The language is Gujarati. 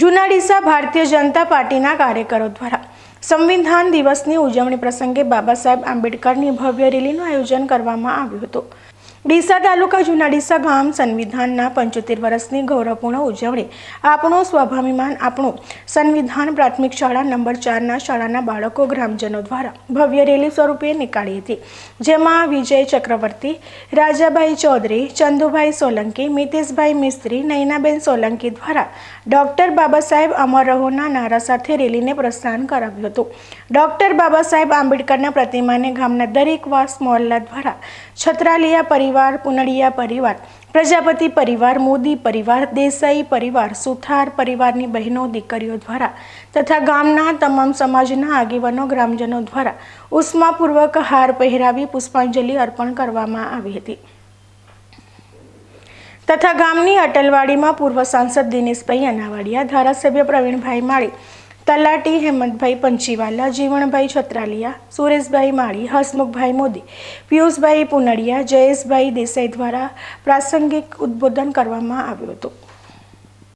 જૂના ડીસા ભારતીય જનતા પાર્ટીના કાર્યકરો દ્વારા સંવિધાન દિવસની ઉજવણી પ્રસંગે બાબા સાહેબ આંબેડકરની ભવ્ય રેલીનું આયોજન કરવામાં આવ્યું હતું। ડીસા તાલુકા જૂના ડીસા ગામ સંવિધાનના 75 વર્ષની ગૌરવપૂર્ણ ઉજવણી આપણો સ્વાભિમાન આપણું સંવિધાન પ્રાથમિક શાળા નંબર 4ના શાળાના બાળકો ગ્રામજનો દ્વારા ભવ્ય રેલી સ્વરૂપે નીકાળી હતી, જેમાં વિજય ચક્રવર્તી, રાજાભાઈ ચૌધરી, ચંદુભાઈ સોલંકી, મિતેશભાઈ મિસ્ત્રી, નૈનાબેન સોલંકી દ્વારા ડોક્ટર બાબા સાહેબ અમર રહોના નારા સાથે રેલીને પ્રસ્થાન કરાવ્યું હતું। ડોક્ટર બાબા સાહેબ આંબેડકરના પ્રતિમાને ગામના દરેક વાસ મહોલ્લા દ્વારા છત્રાલિયા પરિવાર, પુનડિયા પરિવાર, પ્રજાપતિ પરિવાર, મોદી પરિવાર, દેસાઈ પરિવાર, સુથાર પરિવારની બહેનો દીકરીઓ દ્વારા તથા ગામના તમામ સમાજના આગેવાનો ગ્રામજનો દ્વારા ઉષ્માપૂર્વક હાર પહેરાવી પુષ્પાંજલિ અર્પણ કરવામાં આવી હતી તથા ગામની અટલવાડીમાં પૂર્વ સાંસદ દિનેશભાઈ અનાવાડિયા, ધારાસભ્ય પ્રવીણભાઈ માળી, તલાટી હેમંતભાઈ પંચીવાલા, જીવણભાઈ છત્રાલિયા, સુરેશભાઈ માળી, હસમુખભાઈ મોદી, પિયુષભાઈ પુનડિયા, જયેશભાઈ દેસાઈ દ્વારા પ્રાસંગિક ઉદ્બોધન કરવામાં આવ્યું હતું।